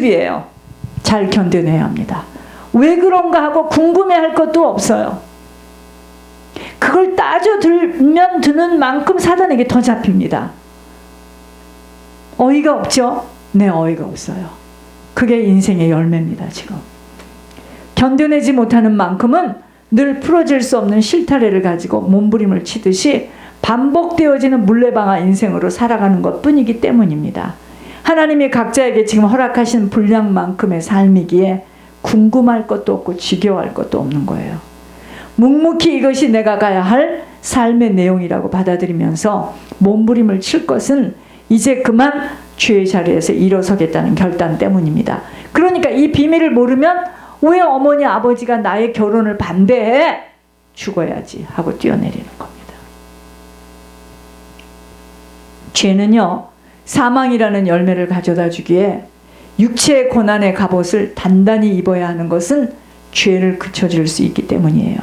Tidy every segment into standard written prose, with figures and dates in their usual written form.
이에요. 잘 견뎌내야 합니다. 왜 그런가 하고 궁금해할 것도 없어요. 그걸 따져들면 드는 만큼 사단에게 더 잡힙니다. 어이가 없죠? 네, 어이가 없어요. 그게 인생의 열매입니다. 지금 견뎌내지 못하는 만큼은 늘 풀어질 수 없는 실타래를 가지고 몸부림을 치듯이 반복되어지는 물레방아 인생으로 살아가는 것뿐이기 때문입니다. 하나님이 각자에게 지금 허락하신 분량만큼의 삶이기에 궁금할 것도 없고 지겨워할 것도 없는 거예요. 묵묵히 이것이 내가 가야 할 삶의 내용이라고 받아들이면서 몸부림을 칠 것은 이제 그만 주의 자리에서 일어서겠다는 결단 때문입니다. 그러니까 이 비밀을 모르면 왜 어머니 아버지가 나의 결혼을 반대해? 죽어야지 하고 뛰어내리는 겁니다. 죄는요, 사망이라는 열매를 가져다 주기에 육체의 고난의 갑옷을 단단히 입어야 하는 것은 죄를 그쳐줄 수 있기 때문이에요.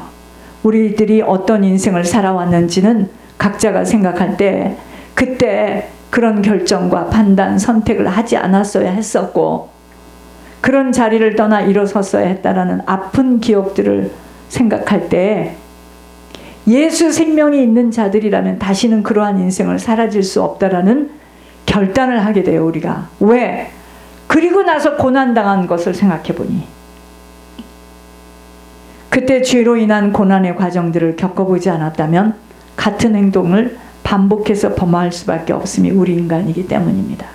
우리들이 어떤 인생을 살아왔는지는 각자가 생각할 때 그때 그런 결정과 판단, 선택을 하지 않았어야 했었고 그런 자리를 떠나 일어섰어야 했다라는 아픈 기억들을 생각할 때 예수 생명이 있는 자들이라면 다시는 그러한 인생을 살아질 수 없다라는 결단을 하게 돼요. 우리가. 왜? 그리고 나서 고난당한 것을 생각해 보니 그때 죄로 인한 고난의 과정들을 겪어보지 않았다면 같은 행동을 반복해서 범할 수밖에 없음이 우리 인간이기 때문입니다.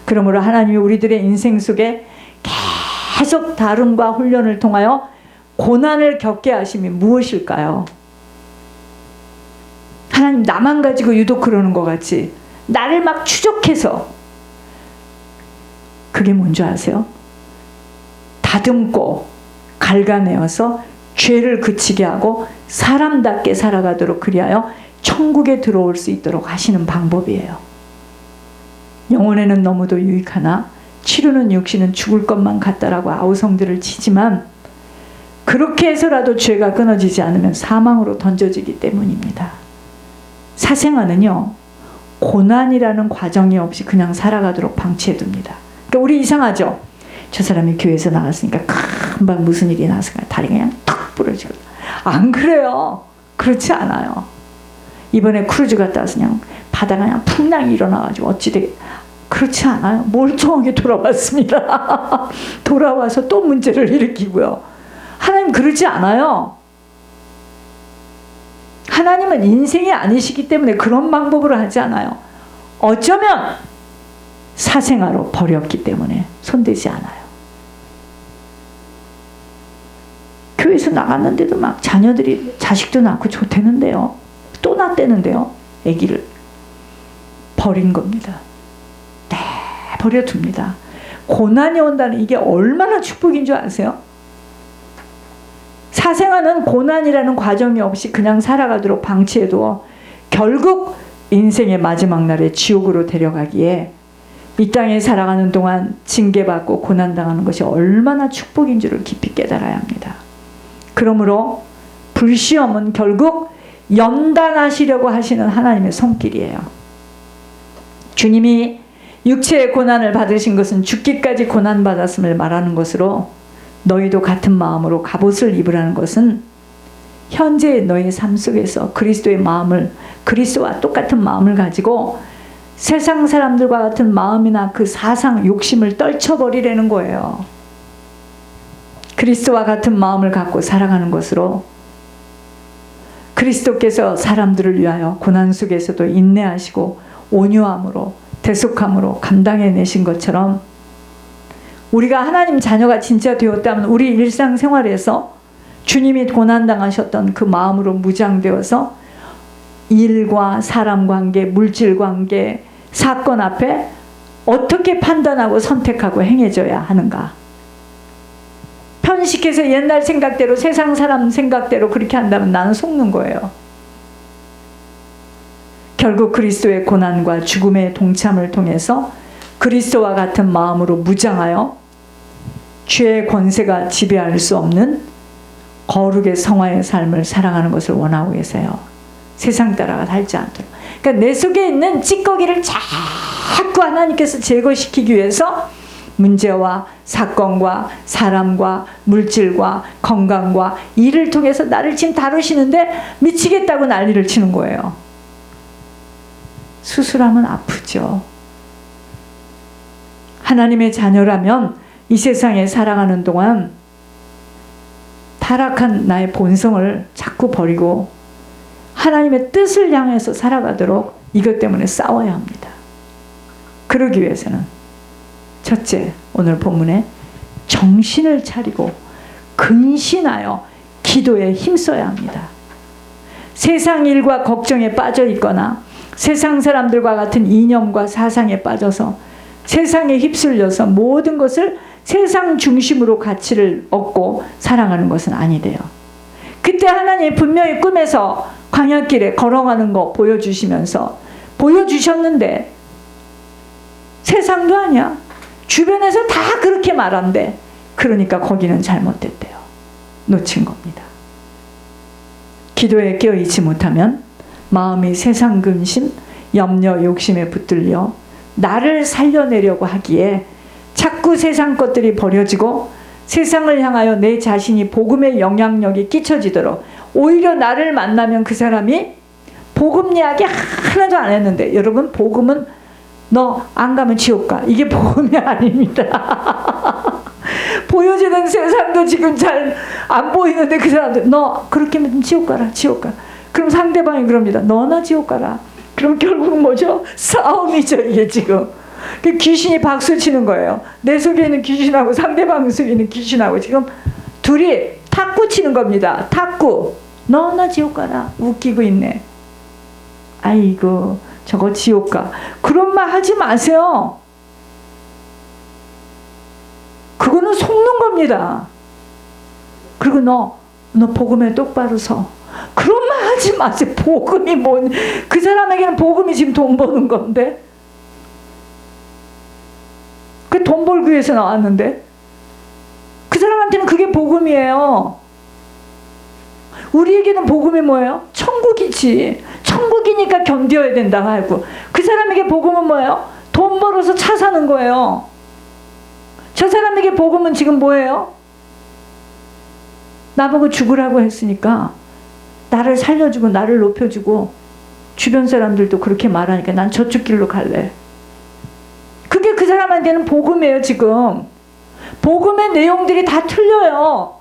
그러므로 하나님이 우리들의 인생 속에 계속 다름과 훈련을 통하여 고난을 겪게 하심이 무엇일까요? 하나님 나만 가지고 유독 그러는 것 같지 나를 막 추적해서 그게 뭔지 아세요? 다듬고 갉아내어서 죄를 그치게 하고 사람답게 살아가도록 그리하여 천국에 들어올 수 있도록 하시는 방법이에요. 영혼에는 너무도 유익하나 치르는 육신은 죽을 것만 같다라고 아우성들을 치지만 그렇게 해서라도 죄가 끊어지지 않으면 사망으로 던져지기 때문입니다. 사생아는요, 고난이라는 과정이 없이 그냥 살아가도록 방치해둡니다. 그러니까 우리 이상하죠? 저 사람이 교회에서 나갔으니까 금방 무슨 일이 나서가 다리 그냥 탁 부러지고. 안 그래요. 그렇지 않아요. 이번에 크루즈 갔다 와서 그냥 바다가 그냥 풍랑이 일어나가지고 어찌되게 그렇지 않아요. 멀쩡하게 돌아왔습니다. 돌아와서 또 문제를 일으키고요. 하나님 그러지 않아요. 하나님은 인생이 아니시기 때문에 그런 방법으로 하지 않아요. 어쩌면 사생아로 버렸기 때문에 손대지 않아요. 교회에서 나갔는데도 막 자녀들이 자식도 낳고 좋대는데요. 또 낳대는데요. 아기를 버린 겁니다. 내버려둡니다. 고난이 온다는 이게 얼마나 축복인 줄 아세요? 사생아는 고난이라는 과정이 없이 그냥 살아가도록 방치해도 결국 인생의 마지막 날에 지옥으로 데려가기에 이 땅에 살아가는 동안 징계받고 고난당하는 것이 얼마나 축복인 줄을 깊이 깨달아야 합니다. 그러므로 불시험은 결국 연단하시려고 하시는 하나님의 손길이에요. 주님이 육체의 고난을 받으신 것은 죽기까지 고난받았음을 말하는 것으로 너희도 같은 마음으로 갑옷을 입으라는 것은 현재의 너의 삶 속에서 그리스도의 마음을, 그리스도와 똑같은 마음을 가지고 세상 사람들과 같은 마음이나 그 사상, 욕심을 떨쳐버리라는 거예요. 그리스도와 같은 마음을 갖고 살아가는 것으로 그리스도께서 사람들을 위하여 고난 속에서도 인내하시고 온유함으로 대속함으로 감당해내신 것처럼 우리가 하나님 자녀가 진짜 되었다면 우리 일상생활에서 주님이 고난당하셨던 그 마음으로 무장되어서 일과 사람 관계, 물질 관계, 사건 앞에 어떻게 판단하고 선택하고 행해져야 하는가. 편식해서 옛날 생각대로 세상 사람 생각대로 그렇게 한다면 나는 속는 거예요. 결국 그리스도의 고난과 죽음의 동참을 통해서 그리스도와 같은 마음으로 무장하여 죄의 권세가 지배할 수 없는 거룩의 성화의 삶을 살아가는 것을 원하고 계세요. 세상 따라가 살지 않도록. 그러니까 내 속에 있는 찌꺼기를 자꾸 하나님께서 제거시키기 위해서 문제와 사건과 사람과 물질과 건강과 일을 통해서 나를 지금 다루시는데 미치겠다고 난리를 치는 거예요. 수술하면 아프죠. 하나님의 자녀라면 이 세상에 살아가는 동안 타락한 나의 본성을 자꾸 버리고 하나님의 뜻을 향해서 살아가도록 이것 때문에 싸워야 합니다. 그러기 위해서는 첫째, 오늘 본문에 정신을 차리고 근신하여 기도에 힘써야 합니다. 세상 일과 걱정에 빠져 있거나 세상 사람들과 같은 이념과 사상에 빠져서 세상에 휩쓸려서 모든 것을 세상 중심으로 가치를 얻고 살아가는 것은 아니래요. 그때 하나님 분명히 꿈에서 광야길에 걸어가는 거 보여주셨는데 세상도 아니야. 주변에서 다 그렇게 말한대. 그러니까 거기는 잘못됐대요. 놓친 겁니다. 기도에 깨어있지 못하면 마음이 세상 근심, 염려, 욕심에 붙들려 나를 살려내려고 하기에 자꾸 세상 것들이 버려지고 세상을 향하여 내 자신이 복음의 영향력이 끼쳐지도록 오히려 나를 만나면 그 사람이 복음 이야기 하나도 안 했는데, 여러분 복음은 너 안 가면 지옥 가, 이게 복음이 아닙니다. 보여지는 세상도 지금 잘 안 보이는데 그 사람들 너 그렇게 하면 지옥 가라, 지옥 가. 그럼 상대방이 그럽니다. 너나 지옥 가라. 그럼 결국은 뭐죠? 싸움이죠. 이게 지금 귀신이 박수 치는 거예요. 내 속에 있는 귀신하고 상대방 속에 있는 귀신하고 지금 둘이 탁구 치는 겁니다. 탁구. 너나 지옥 가라. 웃기고 있네. 아이고 저거 지옥 가. 그런 말 하지 마세요. 그거는 속는 겁니다. 그리고 너 복음에 똑바로 서. 그런 말 하지 마세요. 복음이 뭔, 그 사람에게는 복음이 지금 돈 버는 건데. 그 돈 벌기 위해서 나왔는데 그 사람한테는 그게 복음이에요. 우리에게는 복음이 뭐예요? 천국이지. 천국이니까 견뎌야 된다 하고, 그 사람에게 복음은 뭐예요? 돈 벌어서 차 사는 거예요. 저 사람에게 복음은 지금 뭐예요? 나보고 죽으라고 했으니까 나를 살려주고 나를 높여주고, 주변 사람들도 그렇게 말하니까 난 저쪽 길로 갈래. 그게 그 사람한테는 복음이에요. 지금 복음의 내용들이 다 틀려요.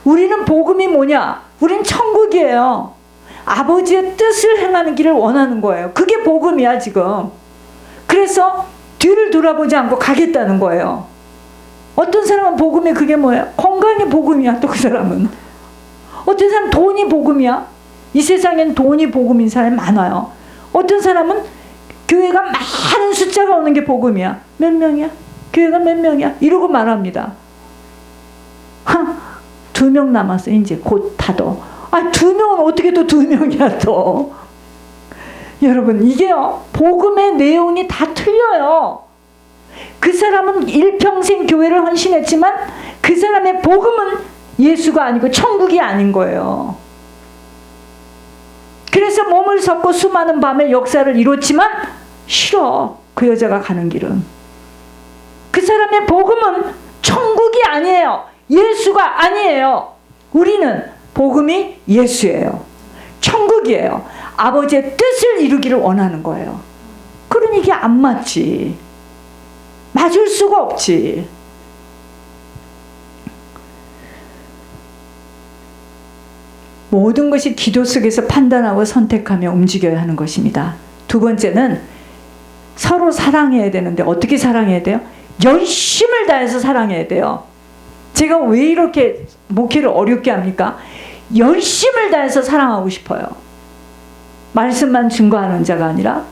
우리는 복음이 뭐냐? 우린 천국이에요. 아버지의 뜻을 행하는 길을 원하는 거예요. 그게 복음이야 지금. 그래서 뒤를 돌아보지 않고 가겠다는 거예요. 어떤 사람은 복음이 그게 뭐예요? 건강이 복음이야. 또 그 사람은 어떤 사람은 돈이 복음이야. 이 세상엔 돈이 복음인 사람이 많아요. 어떤 사람은 교회가 많은 숫자가 오는 게 복음이야. 몇 명이야? 교회가 몇 명이야? 이러고 말합니다. 2명 남았어. 이제 곧 닫어. 2명은 어떻게 또 2명이야 또. 여러분 이게요, 복음의 내용이 다 틀려요. 그 사람은 일평생 교회를 헌신했지만 그 사람의 복음은 예수가 아니고 천국이 아닌 거예요. 그래서 몸을 섞고 수많은 밤의 역사를 이뤘지만 싫어. 그 여자가 가는 길은. 그 사람의 복음은 천국이 아니에요. 예수가 아니에요. 우리는 복음이 예수예요. 천국이에요. 아버지의 뜻을 이루기를 원하는 거예요. 그러니 이게 안 맞지. 맞을 수가 없지. 모든 것이 기도 속에서 판단하고 선택하며 움직여야 하는 것입니다. 두 번째는 서로 사랑해야 되는데 어떻게 사랑해야 돼요? 열심을 다해서 사랑해야 돼요. 제가 왜 이렇게 목회를 어렵게 합니까? 열심을 다해서 사랑하고 싶어요. 말씀만 증거하는 자가 아니라.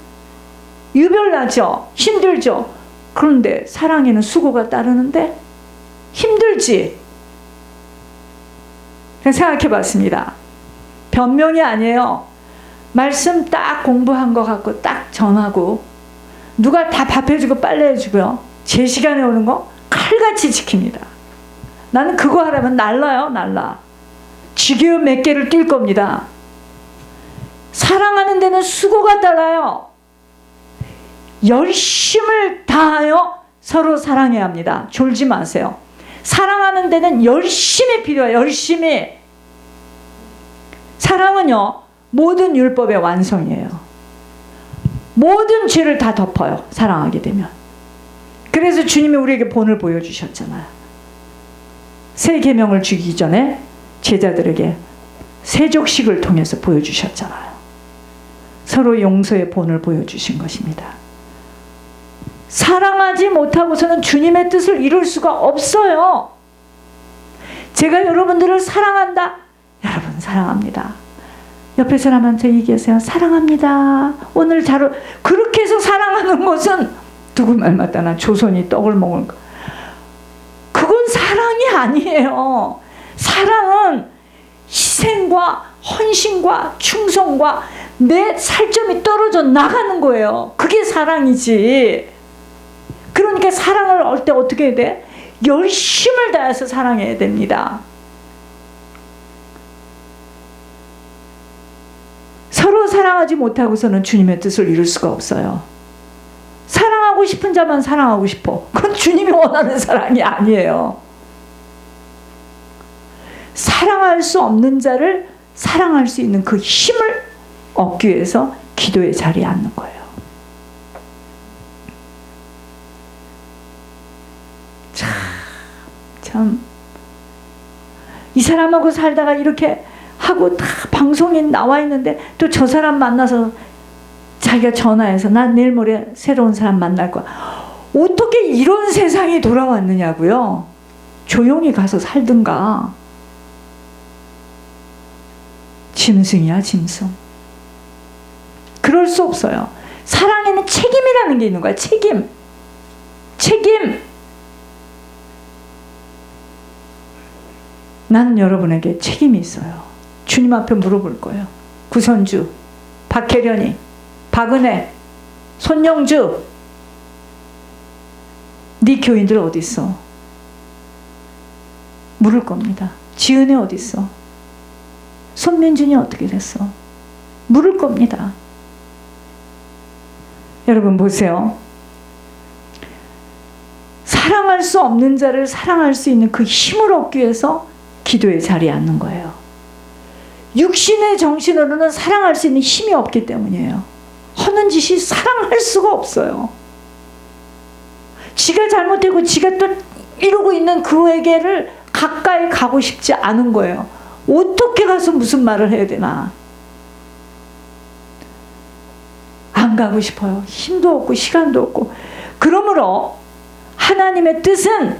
유별나죠. 힘들죠. 그런데 사랑에는 수고가 따르는데 힘들지. 생각해 봤습니다. 변명이 아니에요. 말씀 딱 공부한 것 같고 딱 전하고 누가 다 밥 해주고 빨래 해주고요. 제 시간에 오는 거 칼같이 지킵니다. 나는 그거 하려면 날라요. 날라. 지게움 몇 개를 뛸 겁니다. 사랑하는 데는 수고가 따라요. 열심을 다하여 서로 사랑해야 합니다. 졸지 마세요. 사랑하는 데는 열심히 필요해요. 열심히. 사랑은요, 모든 율법의 완성이에요. 모든 죄를 다 덮어요. 사랑하게 되면. 그래서 주님이 우리에게 본을 보여주셨잖아요. 새 계명을 주기 전에 제자들에게 세족식을 통해서 보여주셨잖아요. 서로 용서의 본을 보여주신 것입니다. 사랑하지 못하고서는 주님의 뜻을 이룰 수가 없어요. 제가 여러분들을 사랑한다. 여러분 사랑합니다. 옆에 사람한테 얘기하세요. 사랑합니다. 오늘 그렇게 해서 사랑하는 것은 누구 말 맞다나 조선이 떡을 먹은 거. 그건 사랑이 아니에요. 사랑은 희생과 헌신과 충성과 내 살점이 떨어져 나가는 거예요. 그게 사랑이지. 그러니까 사랑을 할 때 어떻게 해야 돼? 열심을 다해서 사랑해야 됩니다. 서로 사랑하지 못하고서는 주님의 뜻을 이룰 수가 없어요. 사랑하고 싶은 자만 사랑하고 싶어. 그건 주님이 원하는 사랑이 아니에요. 사랑할 수 없는 자를 사랑할 수 있는 그 힘을 얻기 위해서 기도의 자리에 앉는 거예요. 참 이 사람하고 살다가 이렇게 하고 다 방송에 나와 있는데 또 저 사람 만나서 자기가 전화해서 나 내일 모레 새로운 사람 만날 거야. 어떻게 이런 세상이 돌아왔느냐고요. 조용히 가서 살든가. 짐승이야 짐승. 그럴 수 없어요. 사랑에는 책임이라는 게 있는 거야. 책임. 나는 여러분에게 책임이 있어요. 주님 앞에 물어볼 거예요. 구선주, 박혜련이, 박은혜, 손영주, 네 교인들 어디 있어? 물을 겁니다. 지은이 어디 있어? 손민준이 어떻게 됐어? 물을 겁니다. 여러분 보세요. 사랑할 수 없는 자를 사랑할 수 있는 그 힘을 얻기 위해서 기도의 자리에 앉는 거예요. 육신의 정신으로는 사랑할 수 있는 힘이 없기 때문이에요. 하는 짓이 사랑할 수가 없어요. 지가 잘못되고 지가 또 이러고 있는 그에게를 가까이 가고 싶지 않은 거예요. 어떻게 가서 무슨 말을 해야 되나. 안 가고 싶어요. 힘도 없고 시간도 없고. 그러므로 하나님의 뜻은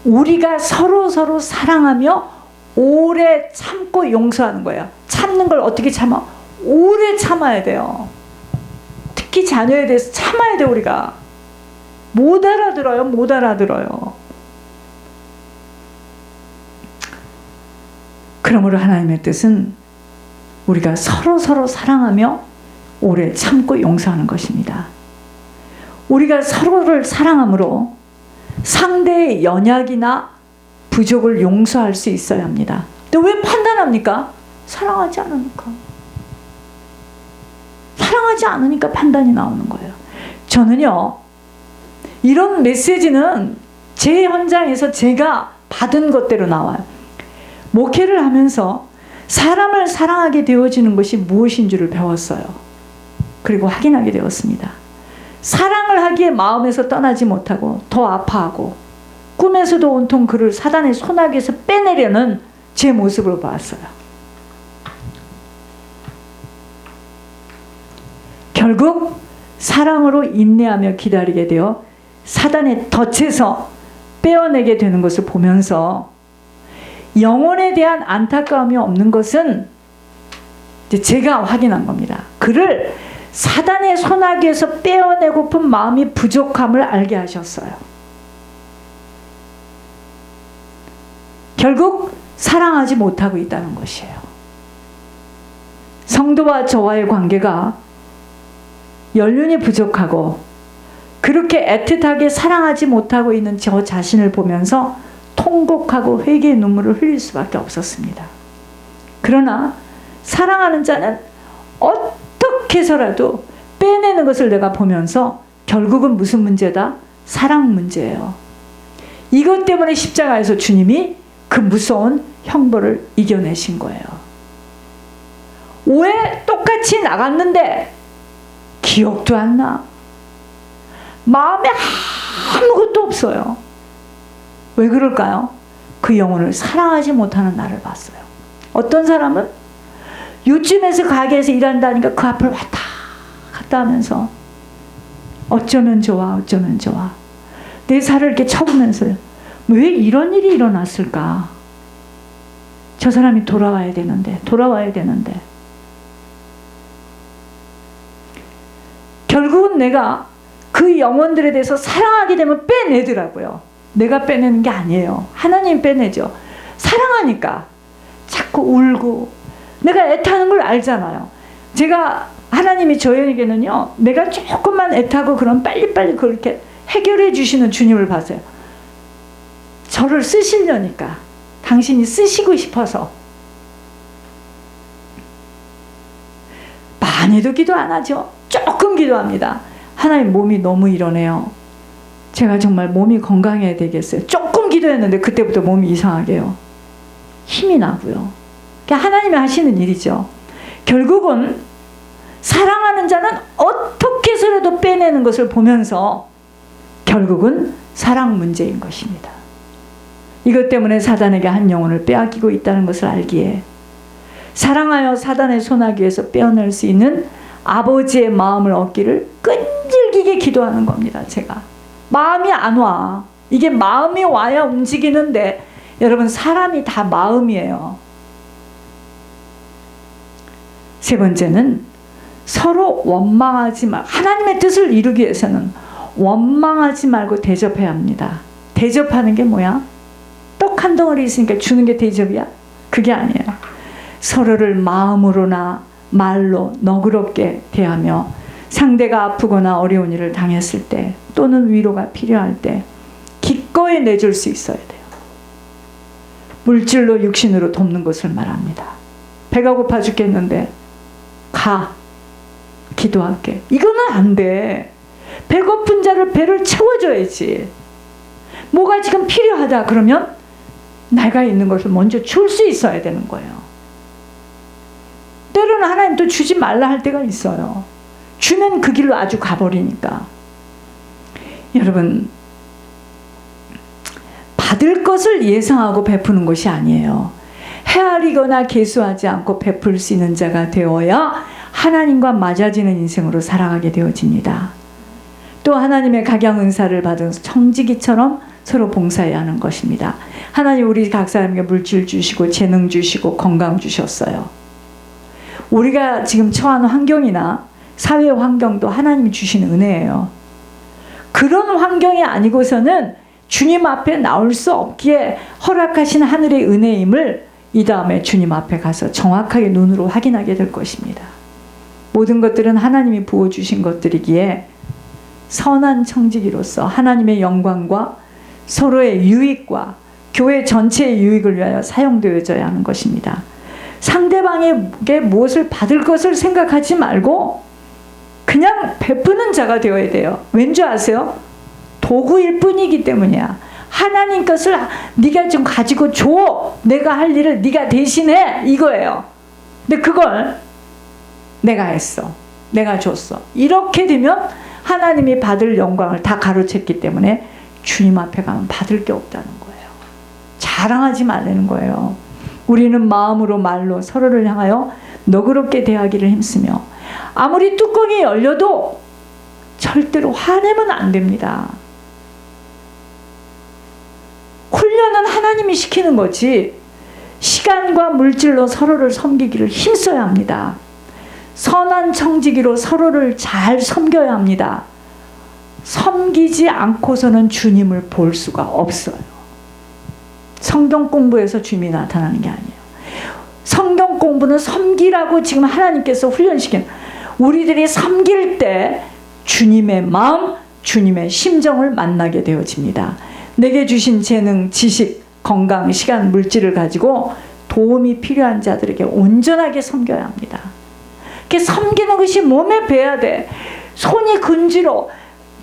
우리가 서로 사랑하며 오래 참고 용서하는 거예요. 참는 걸 어떻게 참아? 오래 참아야 돼요. 특히 자녀에 대해서 참아야 돼. 우리가 못 알아들어요. 그러므로 하나님의 뜻은 우리가 서로 사랑하며 오래 참고 용서하는 것입니다. 우리가 서로를 사랑함으로 상대의 연약이나 부족을 용서할 수 있어야 합니다. 근데 왜 판단합니까? 사랑하지 않으니까. 사랑하지 않으니까 판단이 나오는 거예요. 저는요, 이런 메시지는 제 현장에서 제가 받은 것대로 나와요. 목회를 하면서 사람을 사랑하게 되어지는 것이 무엇인 줄을 배웠어요. 그리고 확인하게 되었습니다. 사랑을 하기에 마음에서 떠나지 못하고 더 아파하고 꿈에서도 온통 그를 사단의 손아귀에서 빼내려는 제 모습을 봤어요. 결국 사랑으로 인내하며 기다리게 되어 사단의 덫에서 빼어내게 되는 것을 보면서 영혼에 대한 안타까움이 없는 것은 이제 제가 확인한 겁니다. 그를 사단의 손아귀에서 빼어내고픈 마음이 부족함을 알게 하셨어요. 결국 사랑하지 못하고 있다는 것이에요. 성도와 저와의 관계가 연륜이 부족하고 그렇게 애틋하게 사랑하지 못하고 있는 저 자신을 보면서 통곡하고 회개의 눈물을 흘릴 수밖에 없었습니다. 그러나 사랑하는 자는 어떻게 해서라도 빼내는 것을 내가 보면서 결국은 무슨 문제다? 사랑 문제예요. 이것 때문에 십자가에서 주님이 그 무서운 형벌을 이겨내신 거예요. 왜 똑같이 나갔는데 기억도 안 나? 마음에 아무것도 없어요. 왜 그럴까요? 그 영혼을 사랑하지 못하는 나를 봤어요. 어떤 사람은 요즘에서 가게에서 일한다니까 그 앞을 왔다 갔다 하면서 어쩌면 좋아, 어쩌면 좋아. 내 살을 이렇게 쳐보면서 왜 이런 일이 일어났을까? 저 사람이 돌아와야 되는데. 결국은 내가 그 영혼들에 대해서 사랑하게 되면 빼내더라고요. 내가 빼내는 게 아니에요. 하나님 빼내죠. 사랑하니까 자꾸 울고 내가 애타는 걸 알잖아요. 제가 하나님이 저에게는요, 내가 조금만 애타고 그럼 빨리빨리 그렇게 해결해 주시는 주님을 봤어요. 저를 쓰시려니까, 당신이 쓰시고 싶어서. 많이도 기도 안 하죠. 조금 기도합니다. 하나님, 몸이 너무 이러네요. 제가 정말 몸이 건강해야 되겠어요. 조금 기도했는데 그때부터 몸이 이상하게 해요. 힘이 나고요. 그러니까 하나님이 하시는 일이죠. 결국은 사랑하는 자는 어떻게 해서라도 빼내는 것을 보면서 결국은 사랑 문제인 것입니다. 이것 때문에 사단에게 한 영혼을 빼앗기고 있다는 것을 알기에 사랑하여 사단의 손아귀에서 빼어낼 수 있는 아버지의 마음을 얻기를 끈질기게 기도하는 겁니다. 제가 마음이 안 와. 이게 마음이 와야 움직이는데, 여러분, 사람이 다 마음이에요. 세 번째는 서로 원망하지 말. 하나님의 뜻을 이루기 위해서는 원망하지 말고 대접해야 합니다. 대접하는 게 뭐야? 떡 한 덩어리 있으니까 주는 게 대접이야? 그게 아니에요. 서로를 마음으로나 말로 너그럽게 대하며 상대가 아프거나 어려운 일을 당했을 때 또는 위로가 필요할 때 기꺼이 내줄 수 있어야 돼요. 물질로 육신으로 돕는 것을 말합니다. 배가 고파 죽겠는데 가, 기도할게. 이거는 안 돼. 배고픈 자를 배를 채워줘야지. 뭐가 지금 필요하다 그러면 내가 있는 것을 먼저 줄 수 있어야 되는 거예요. 때로는 하나님도 주지 말라 할 때가 있어요. 주면 그 길로 아주 가버리니까. 여러분, 받을 것을 예상하고 베푸는 것이 아니에요. 헤아리거나 계수하지 않고 베풀 수 있는 자가 되어야 하나님과 맞아지는 인생으로 살아가게 되어집니다. 또 하나님의 각양 은사를 받은 청지기처럼 서로 봉사해야 하는 것입니다. 하나님 우리 각 사람에게 물질 주시고 재능 주시고 건강 주셨어요. 우리가 지금 처한 환경이나 사회 환경도 하나님이 주신 은혜예요. 그런 환경이 아니고서는 주님 앞에 나올 수 없기에 허락하신 하늘의 은혜임을 이 다음에 주님 앞에 가서 정확하게 눈으로 확인하게 될 것입니다. 모든 것들은 하나님이 부어주신 것들이기에 선한 청지기로서 하나님의 영광과 서로의 유익과 교회 전체의 유익을 위하여 사용되어져야 하는 것입니다. 상대방에게 무엇을 받을 것을 생각하지 말고 그냥 베푸는 자가 되어야 돼요. 왠지 아세요? 도구일 뿐이기 때문이야. 하나님 것을 네가 좀 가지고 줘. 내가 할 일을 네가 대신해. 이거예요. 근데 그걸 내가 했어. 내가 줬어. 이렇게 되면 하나님이 받을 영광을 다 가로챘기 때문에 주님 앞에 가면 받을 게 없다는 거예요. 자랑하지 말라는 거예요. 우리는 마음으로 말로 서로를 향하여 너그럽게 대하기를 힘쓰며 아무리 뚜껑이 열려도 절대로 화내면 안 됩니다. 훈련은 하나님이 시키는 거지 시간과 물질로 서로를 섬기기를 힘써야 합니다. 선한 청지기로 서로를 잘 섬겨야 합니다. 섬기지 않고서는 주님을 볼 수가 없어요. 성경 공부에서 주님이 나타나는 게 아니에요. 성경 공부는 섬기라고 지금 하나님께서 훈련시킨, 우리들이 섬길 때 주님의 마음, 주님의 심정을 만나게 되어집니다. 내게 주신 재능, 지식, 건강, 시간, 물질을 가지고 도움이 필요한 자들에게 온전하게 섬겨야 합니다. 이렇게 섬기는 것이 몸에 배야 돼. 손이 근지러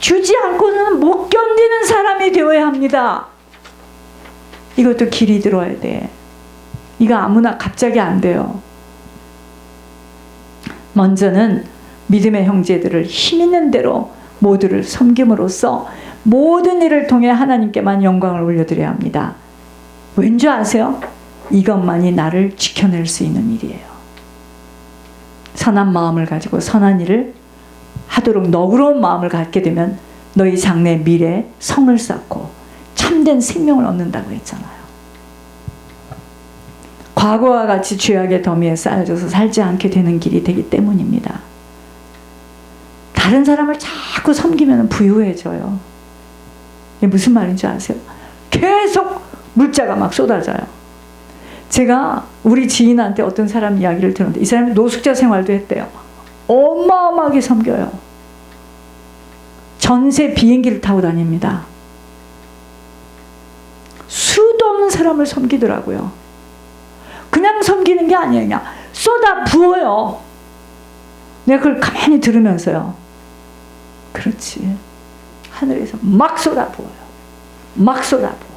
주지 않고는 못 견디는 사람이 되어야 합니다. 이것도 길이 들어야 돼. 이거 아무나 갑자기 안 돼요. 먼저는 믿음의 형제들을 힘 있는 대로 모두를 섬김으로써 모든 일을 통해 하나님께만 영광을 올려드려야 합니다. 왠지 아세요? 이것만이 나를 지켜낼 수 있는 일이에요. 선한 마음을 가지고 선한 일을 하도록 너그러운 마음을 갖게 되면 너희 장래 미래 성을 쌓고 참된 생명을 얻는다고 했잖아요. 과거와 같이 죄악의 더미에 쌓여져서 살지 않게 되는 길이 되기 때문입니다. 다른 사람을 자꾸 섬기면 부유해져요. 이게 무슨 말인지 아세요? 계속 물자가 막 쏟아져요. 제가 우리 지인한테 어떤 사람 이야기를 들었는데 이 사람이 노숙자 생활도 했대요. 어마어마하게 섬겨요. 전세 비행기를 타고 다닙니다. 수도 없는 사람을 섬기더라고요. 그냥 섬기는 게 아니에요. 그냥 쏟아 부어요. 내가 그걸 가만히 들으면서요. 그렇지. 하늘에서 막 쏟아 부어요. 막 쏟아 부어.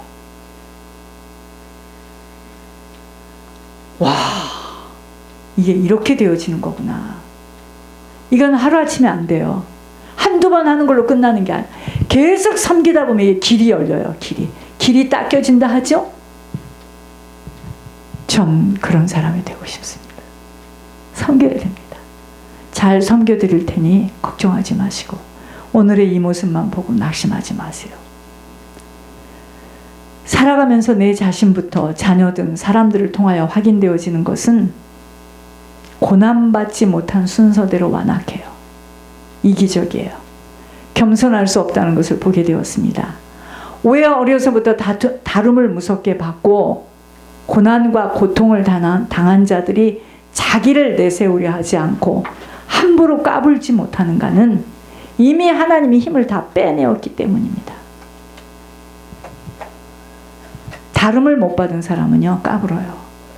와, 이게 이렇게 되어지는 거구나. 이건 하루아침에 안 돼요. 한두 번 하는 걸로 끝나는 게 아니에요. 계속 섬기다 보면 이게 길이 열려요. 길이 닦여진다 하죠? 전 그런 사람이 되고 싶습니다. 섬겨야 됩니다. 잘 섬겨드릴 테니 걱정하지 마시고 오늘의 이 모습만 보고 낙심하지 마세요. 살아가면서 내 자신부터 자녀든 사람들을 통하여 확인되어지는 것은 고난받지 못한 순서대로 완악해요. 이기적이에요. 겸손할 수 없다는 것을 보게 되었습니다. 왜 어려서부터 다름을 무섭게 받고 고난과 고통을 당한 자들이 자기를 내세우려 하지 않고 함부로 까불지 못하는가는 이미 하나님이 힘을 다 빼내었기 때문입니다. 다름을 못 받은 사람은요 까불어요.